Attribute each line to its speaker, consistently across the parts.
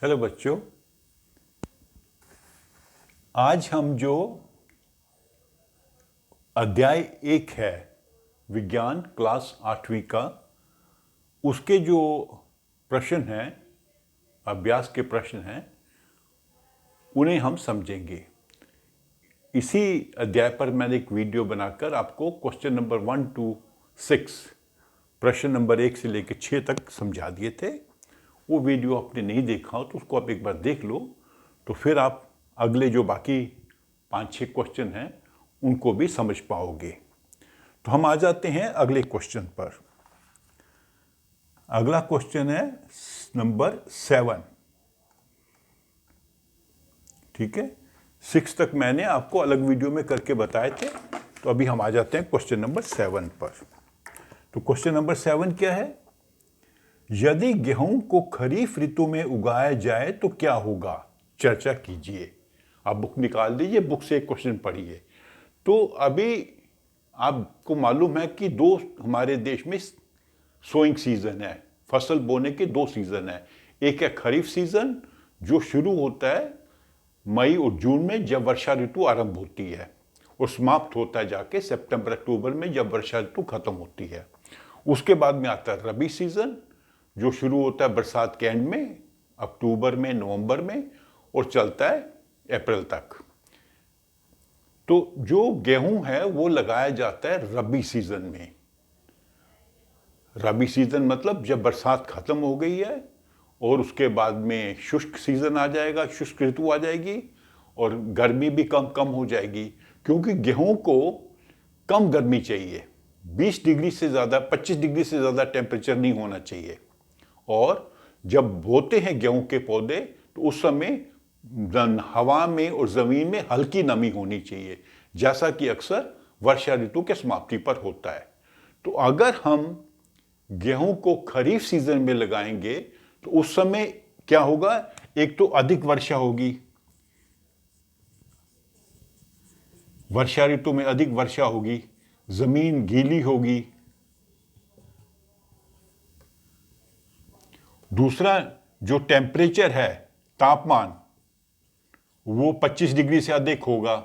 Speaker 1: Hello बच्चों, आज हम जो अध्याय 1 है विज्ञान क्लास 8वीं का, उसके जो प्रश्न हैं, अभ्यास के प्रश्न हैं, उन्हें हम समझेंगे। इसी अध्याय पर मैंने एक वीडियो बनाकर आपको क्वेश्चन नंबर 1 to 6, प्रश्न नंबर 1 से लेकर 6 तक समझा दिए थे। वो वीडियो आपने नहीं देखा हो तो उसको आप एक बार देख लो, तो फिर आप अगले जो बाकी 5-6 क्वेश्चन हैं उनको भी समझ पाओगे। तो हम आ जाते हैं अगले क्वेश्चन पर। अगला क्वेश्चन है नंबर 7। ठीक है, 6 तक मैंने आपको अलग वीडियो में करके बताए थे। तो अभी हम आ जाते हैं क्वेश्चन नंबर 7 पर। तो क्वेश्चन नंबर 7 क्या है? यदि गेहूं को खरीफ ऋतु में उगाया जाए तो क्या होगा? चर्चा कीजिए। आप बुक निकाल दीजिए, बुक से एक क्वेश्चन पढ़िए। तो अभी आपको मालूम है कि दो हमारे देश में सोइंग सीजन है, फसल बोने के 2 सीजन है। एक है खरीफ सीजन जो शुरू होता है मई और जून में जब वर्षा ऋतु आरंभ होती है, और समाप्त होता है जाके सितंबर अक्टूबर में जब वर्षा ऋतु खत्म होती है। उसके बाद में आता है रबी सीजन जो शुरू होता है बरसात के एंड में, अक्टूबर में, नवंबर में, और चलता है अप्रैल तक। तो जो गेहूं है वो लगाया जाता है रबी सीजन में। रबी सीजन मतलब जब बरसात खत्म हो गई है और उसके बाद में शुष्क सीजन आ जाएगा, शुष्क ऋतु आ जाएगी और गर्मी भी कम हो जाएगी, क्योंकि गेहूं को कम गर्मी चाहिए। 20 डिग्री से ज़्यादा, 25 डिग्री से ज़्यादा टेम्परेचर नहीं होना चाहिए। और जब बोते हैं गेहूं के पौधे तो उस समय हवा में और ज़मीन में हल्की नमी होनी चाहिए, जैसा कि अक्सर वर्षा ऋतु के समाप्ति पर होता है। तो अगर हम गेहूं को खरीफ सीजन में लगाएंगे तो उस समय क्या होगा? एक तो अधिक वर्षा होगी, वर्षा ऋतु में अधिक वर्षा होगी, जमीन गीली होगी। दूसरा, जो टेम्परेचर है, तापमान, वो 25 डिग्री से अधिक होगा,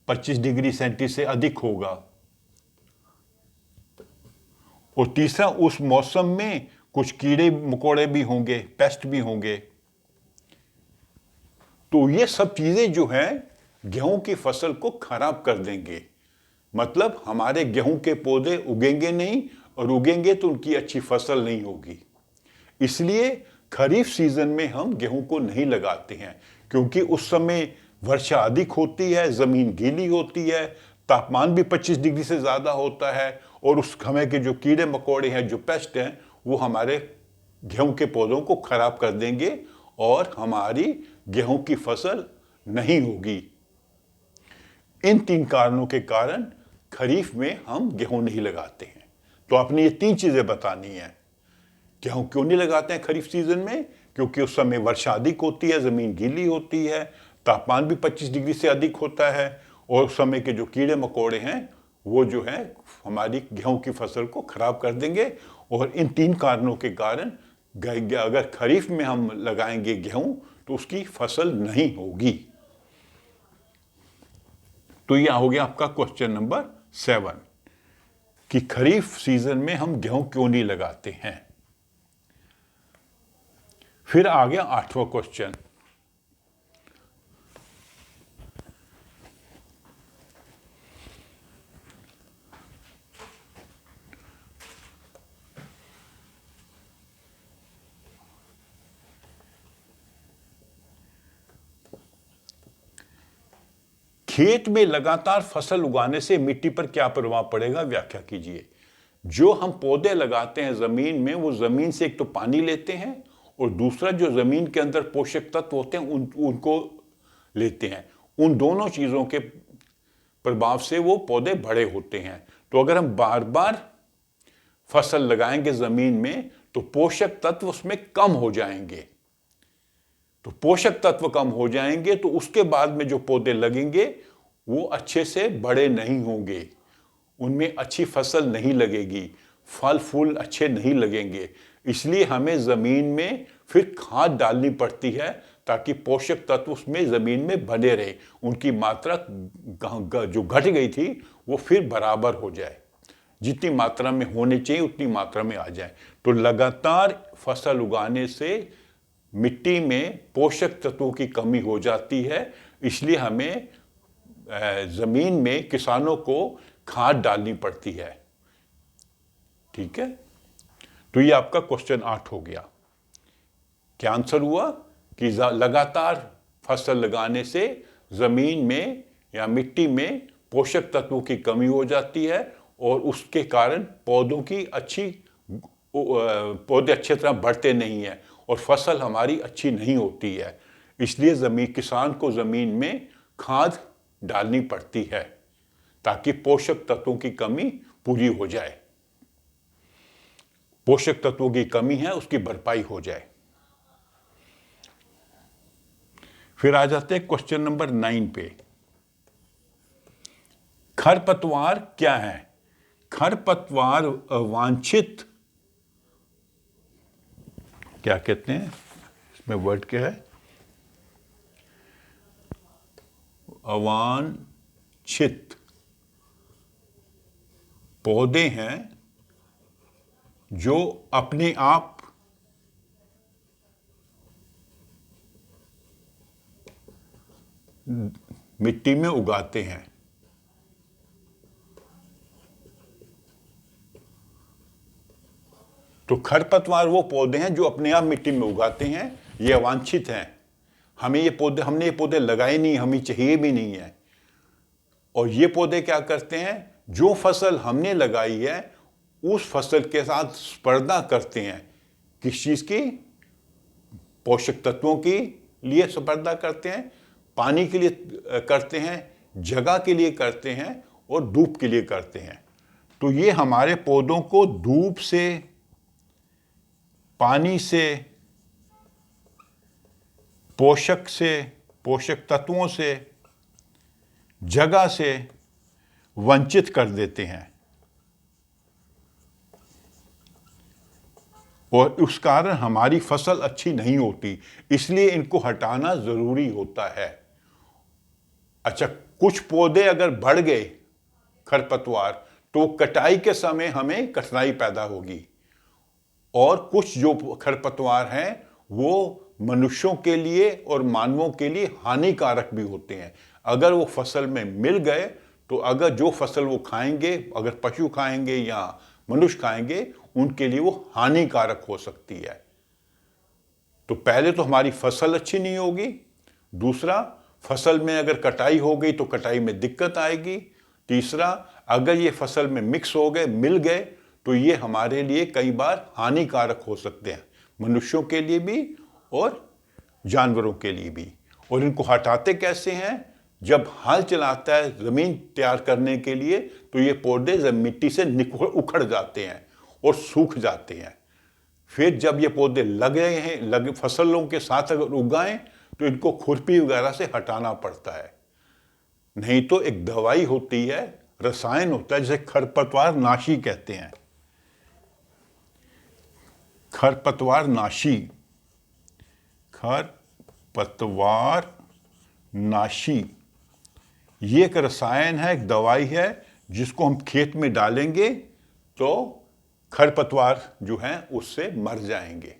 Speaker 1: 25 डिग्री सेंटीग्रेड से अधिक होगा। और तीसरा, उस मौसम में कुछ कीड़े मकोड़े भी होंगे, पेस्ट भी होंगे। तो ये सब चीजें जो हैं गेहूं की फसल को खराब कर देंगे। मतलब हमारे गेहूं के पौधे उगेंगे नहीं, और उगेंगे तो उनकी अच्छी फसल नहीं होगी। इसलिए खरीफ सीजन में हम गेहूं को नहीं लगाते हैं, क्योंकि उस समय वर्षा अधिक होती है, जमीन गीली होती है, तापमान भी 25 डिग्री से ज़्यादा होता है, और उस समय के जो कीड़े मकोड़े हैं, जो पेस्ट हैं, वो हमारे गेहूं के पौधों को खराब कर देंगे और हमारी गेहूं की फसल नहीं होगी। इन 3 कारणों के कारण खरीफ में हम गेहूं नहीं लगाते हैं। तो आपने ये 3 चीज़ें बतानी है। गेहूं क्यों नहीं लगाते हैं खरीफ सीजन में? क्योंकि उस समय वर्षा अधिक होती है, ज़मीन गीली होती है, तापमान भी 25 डिग्री से अधिक होता है, और उस समय के जो कीड़े मकोड़े हैं वो जो है हमारी गेहूं की फसल को खराब कर देंगे। और इन 3 कारणों के कारण अगर खरीफ में हम लगाएंगे गेहूं तो उसकी फसल नहीं होगी। तो यह हो गया आपका क्वेश्चन नंबर 7 कि खरीफ सीजन में हम गेहूं क्यों नहीं लगाते हैं। फिर आ गया 8वां क्वेश्चन। खेत में लगातार फसल उगाने से मिट्टी पर क्या प्रभाव पड़ेगा? व्याख्या कीजिए। जो हम पौधे लगाते हैं जमीन में, वो जमीन से एक तो पानी लेते हैं, और दूसरा जो जमीन के अंदर पोषक तत्व होते हैं उनको लेते हैं। उन दोनों चीजों के प्रभाव से वो पौधे बड़े होते हैं। तो अगर हम बार बार फसल लगाएंगे जमीन में तो पोषक तत्व उसमें कम हो जाएंगे। तो पोषक तत्व कम हो जाएंगे तो उसके बाद में जो पौधे लगेंगे वो अच्छे से बड़े नहीं होंगे, उनमें अच्छी फसल नहीं लगेगी, फल फूल अच्छे नहीं लगेंगे। इसलिए हमें जमीन में फिर खाद डालनी पड़ती है ताकि पोषक तत्व उसमें जमीन में बने रहे, उनकी मात्रा जो घट गई थी वो फिर बराबर हो जाए, जितनी मात्रा में होने चाहिए उतनी मात्रा में आ जाए। तो लगातार फसल उगाने से मिट्टी में पोषक तत्वों की कमी हो जाती है, इसलिए हमें जमीन में किसानों को खाद डालनी पड़ती है। ठीक है, तो ये आपका क्वेश्चन 8 हो गया। क्या आंसर हुआ कि लगातार फसल लगाने से जमीन में या मिट्टी में पोषक तत्वों की कमी हो जाती है और उसके कारण पौधे अच्छी तरह बढ़ते नहीं हैं और फसल हमारी अच्छी नहीं होती है। इसलिए किसान को जमीन में खाद डालनी पड़ती है ताकि पोषक तत्वों की कमी पूरी हो जाए, पोषक तत्वों की कमी है उसकी भरपाई हो जाए। फिर आ जाते हैं क्वेश्चन नंबर 9 पे। खरपतवार क्या है? खरपतवार अवांछित, क्या कहते हैं इसमें वर्ड क्या है, अवांछित पौधे हैं जो अपने आप मिट्टी में उगाते हैं। तो खरपतवार वो पौधे हैं जो अपने आप मिट्टी में उगाते हैं, ये अवांछित हैं। हमने ये पौधे लगाए नहीं, हमें चाहिए भी नहीं है। और ये पौधे क्या करते हैं, जो फसल हमने लगाई है उस फसल के साथ स्पर्धा करते हैं। किस चीज की? पोषक तत्वों के लिए स्पर्धा करते हैं, पानी के लिए करते हैं, जगह के लिए करते हैं और धूप के लिए करते हैं। तो ये हमारे पौधों को धूप से, पानी से, पोषक तत्वों से, जगह से वंचित कर देते हैं और उस कारण हमारी फसल अच्छी नहीं होती। इसलिए इनको हटाना जरूरी होता है। अच्छा, कुछ पौधे अगर बढ़ गए खरपतवार तो कटाई के समय हमें कठिनाई पैदा होगी, और कुछ जो खरपतवार हैं वो मनुष्यों के लिए और मानवों के लिए हानिकारक भी होते हैं। अगर वो फसल में मिल गए तो अगर जो फसल वो खाएंगे, अगर पशु खाएंगे या मनुष्य खाएंगे, उनके लिए वो हानिकारक हो सकती है। तो पहले तो हमारी फसल अच्छी नहीं होगी, दूसरा फसल में अगर कटाई हो गई तो कटाई में दिक्कत आएगी, तीसरा अगर ये फसल में मिक्स हो गए, मिल गए, तो ये हमारे लिए कई बार हानिकारक हो सकते हैं, मनुष्यों के लिए भी और जानवरों के लिए भी। और इनको हटाते कैसे हैं? जब हल चलाता है जमीन तैयार करने के लिए तो ये पौधे मिट्टी से उखड़ जाते हैं और सूख जाते हैं। फिर जब ये पौधे लगे फसलों के साथ अगर उगाएं तो इनको खुरपी वगैरह से हटाना पड़ता है। नहीं तो एक दवाई होती है, रसायन होता है जिसे खरपतवार नाशी कहते हैं। खरपतवार नाशी ये एक रसायन है, एक दवाई है जिसको हम खेत में डालेंगे तो खरपतवार जो हैं उससे मर जाएंगे,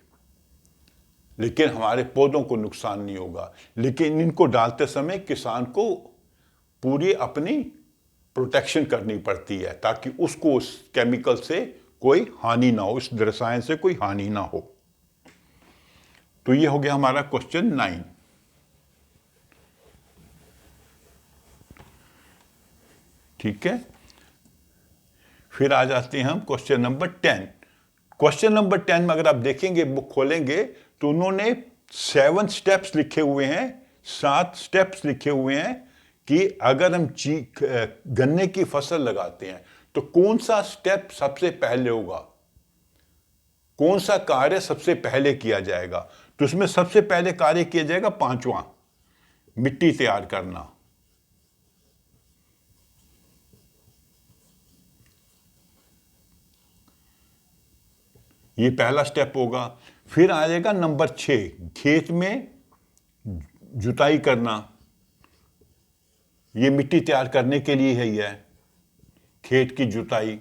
Speaker 1: लेकिन हमारे पौधों को नुकसान नहीं होगा। लेकिन इनको डालते समय किसान को पूरी अपनी प्रोटेक्शन करनी पड़ती है ताकि उसको उस केमिकल से कोई हानि ना हो, इस रसायन से कोई हानि ना हो। तो ये हो गया हमारा क्वेश्चन 9। ठीक है, फिर आ जाते हैं हम क्वेश्चन नंबर 10। क्वेश्चन नंबर 10 में अगर आप देखेंगे, बुक खोलेंगे तो उन्होंने 7 स्टेप्स लिखे हुए हैं, 7 स्टेप्स लिखे हुए हैं कि अगर हम गन्ने की फसल लगाते हैं तो कौन सा स्टेप सबसे पहले होगा, कौन सा कार्य सबसे पहले किया जाएगा। तो उसमें सबसे पहले कार्य किया जाएगा 5वां, मिट्टी तैयार करना। ये पहला स्टेप होगा। फिर आ जाएगा नंबर 6, खेत में जुताई करना। ये मिट्टी तैयार करने के लिए है, यह खेत की जुताई।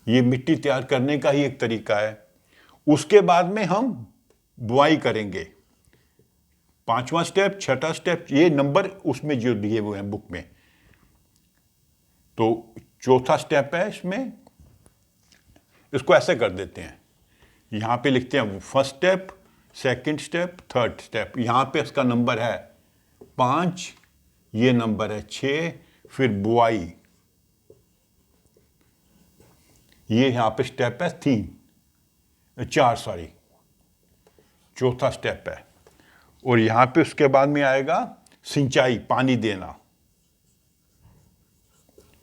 Speaker 1: ये मिट्टी तैयार करने का ही एक तरीका है। उसके बाद में हम बुआई करेंगे। 5वां स्टेप, 6ठा स्टेप, ये नंबर उसमें जो दिए हुए हैं बुक में। तो चौथा स्टेप है इसमें, इसको ऐसे कर देते हैं, यहां पे लिखते हैं first step, second step, third step. यहां पे इसका नंबर है 5, ये नंबर है 6, फिर बुआई, ये यहां पे स्टेप है 4, सॉरी, चौथा स्टेप है। और यहां पे उसके बाद में आएगा सिंचाई, पानी देना।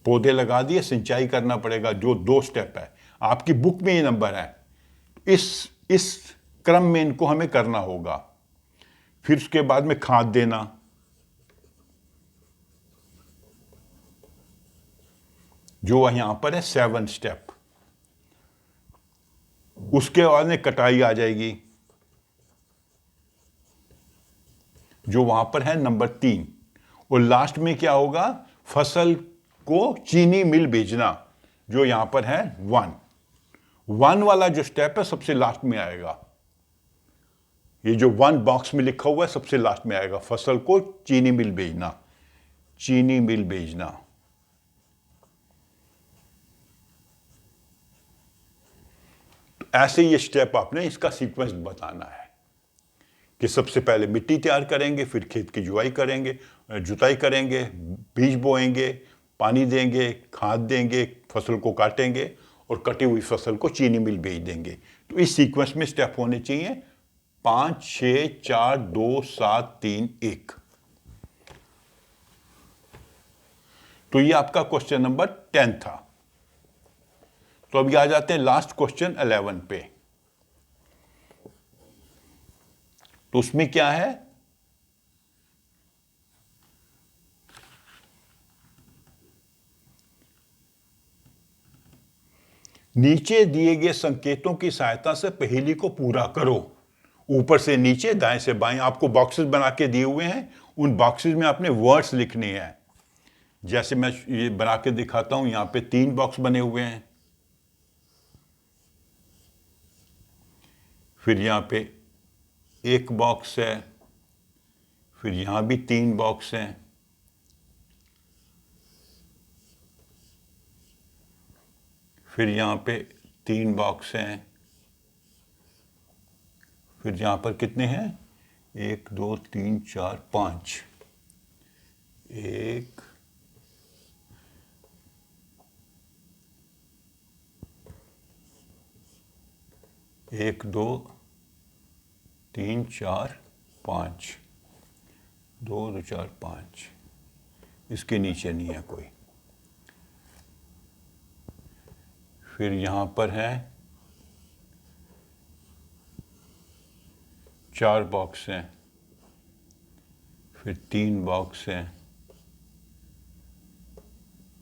Speaker 1: पौधे लगा दिए, सिंचाई करना पड़ेगा, जो 2 स्टेप है। आपकी बुक में ये नंबर है, इस क्रम में इनको हमें करना होगा। फिर उसके बाद में खाद देना, जो यहां पर है 7 स्टेप। उसके बाद में कटाई आ जाएगी, जो वहां पर है नंबर 3। और लास्ट में क्या होगा, फसल को चीनी मिल भेजना, जो यहां पर है 1 वाला जो स्टेप है सबसे लास्ट में आएगा। ये जो 1 बॉक्स में लिखा हुआ है सबसे लास्ट में आएगा, फसल को चीनी मिल भेजना, चीनी मिल भेजना। तो ऐसे ये स्टेप आपने इसका सीक्वेंस बताना है कि सबसे पहले मिट्टी तैयार करेंगे, फिर खेत की जुताई करेंगे, बीज बोएंगे, पानी देंगे, खाद देंगे, फसल को काटेंगे और कटी हुई फसल को चीनी मिल भेज देंगे। तो इस सीक्वेंस में स्टेप होने चाहिए 5, 6, 4, 2, 7, 3, 1। तो ये आपका क्वेश्चन नंबर 10 था। तो अभी आ जाते हैं लास्ट क्वेश्चन 11 पे। तो उसमें क्या है, नीचे दिए गए संकेतों की सहायता से पहेली को पूरा करो। ऊपर से नीचे, दाएं से बाएं आपको बॉक्सेस बना के दिए हुए हैं, उन बॉक्सेस में आपने वर्ड्स लिखने हैं। जैसे मैं ये बना के दिखाता हूं, यहां पे 3 बॉक्स बने हुए हैं, फिर यहां पे 1 बॉक्स है, फिर यहां भी 3 बॉक्स हैं, फिर यहां पे 3 बॉक्स हैं, फिर यहां पर कितने हैं, 1, 2, 3, 4, 5, 1, 1, 2, 3, 4, 5, 2, 2, 4, 5, इसके नीचे नहीं है कोई। फिर यहां पर है 4 बॉक्स हैं, फिर 3 बॉक्स हैं,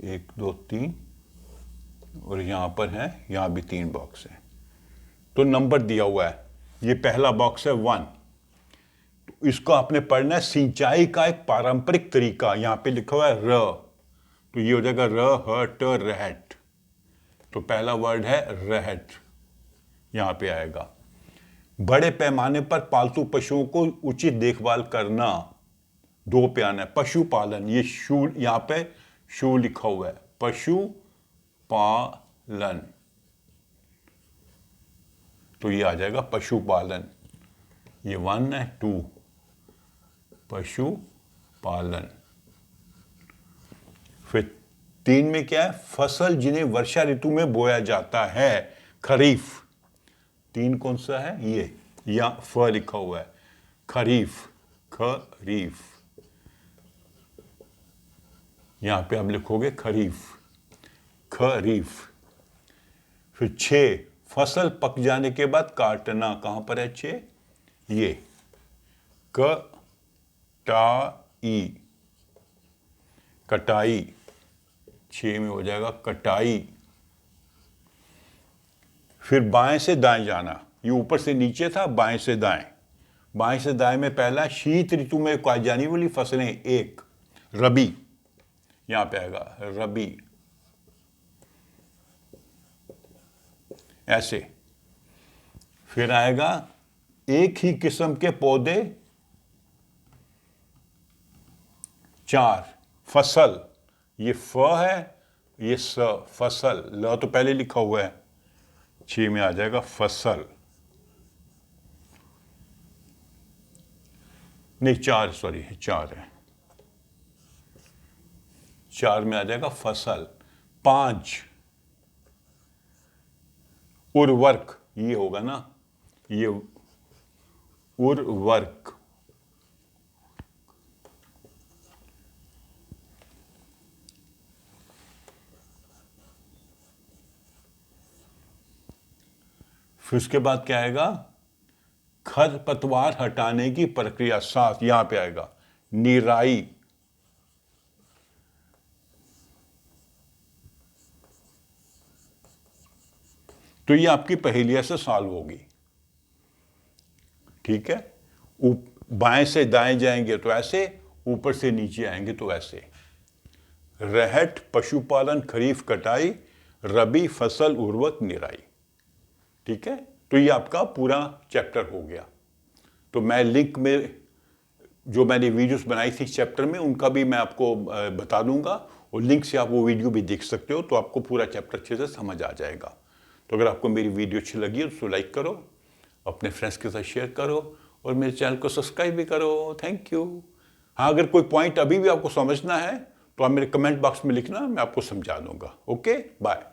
Speaker 1: 1, 2, 3, और यहां पर है, यहां भी 3 बॉक्स हैं। तो नंबर दिया हुआ है, ये पहला बॉक्स है 1। तो इसको आपने पढ़ना है सिंचाई का एक पारंपरिक तरीका। यहां पे लिखा हुआ है र, तो ये हो जाएगा र, ह, ट, रहट। तो पहला वर्ड है रहट, यहां पे आएगा। बड़े पैमाने पर पालतू पशुओं को उचित देखभाल करना, 2 पे आना है। पशुपालन, ये शू, यहां पे शू लिखा हुआ है, पशुपालन, तो ये आ जाएगा पशुपालन। ये 1 है, 2, पशुपालन। फिर 3 में क्या है, फसल जिन्हें वर्षा ऋतु में बोया जाता है, खरीफ। 3 कौन सा है, ये, या फ लिखा हुआ है, खरीफ, खरीफ। यहां पे आप लिखोगे खरीफ, खरीफ। फिर 6, फसल पक जाने के बाद काटना, कहां पर है 6, ये, कटाई, कटाई, 6 में हो जाएगा कटाई। फिर बाएं से दाएं जाना, ये ऊपर से नीचे था, बाएं से दाएं। बाएं से दाएं में पहला शीत ऋतु में उगाई जाने वाली फसलें, एक रबी, यहां पे आएगा रबी, ऐसे। फिर आएगा एक ही किस्म के पौधे, चार फसल, ये फ है, ये स, फसल, ल तो पहले लिखा हुआ है, 6 में आ जाएगा फसल, नहीं 4, सॉरी 4 है, 4 में आ जाएगा फसल। 5 उर्वरक, ये होगा ना, ये उर्वरक। फिर उसके बाद क्या आएगा, खरपतवार हटाने की प्रक्रिया, 7 यहां पे आएगा निराई। तो ये आपकी पहेलियां से सॉल्व होगी, ठीक है। बाएं से दाएं जाएंगे तो ऐसे, ऊपर से नीचे आएंगे तो ऐसे। रहट पशुपालन, खरीफ कटाई, रबी फसल, उर्वरक, निराई, ठीक है। तो ये आपका पूरा चैप्टर हो गया। तो मैं लिंक में जो मैंने वीडियोस बनाई थी इस चैप्टर में, उनका भी मैं आपको बता दूंगा, और लिंक से आप वो वीडियो भी देख सकते हो, तो आपको पूरा चैप्टर अच्छे से समझ आ जाएगा। तो अगर आपको मेरी वीडियो अच्छी लगी है तो उसको लाइक करो, अपने फ्रेंड्स के साथ शेयर करो, और मेरे चैनल को सब्सक्राइब भी करो। Thank you. हाँ, अगर कोई पॉइंट अभी भी आपको समझना है तो आप मेरे कमेंट बॉक्स में लिखना, मैं आपको समझा दूंगा। Okay, bye.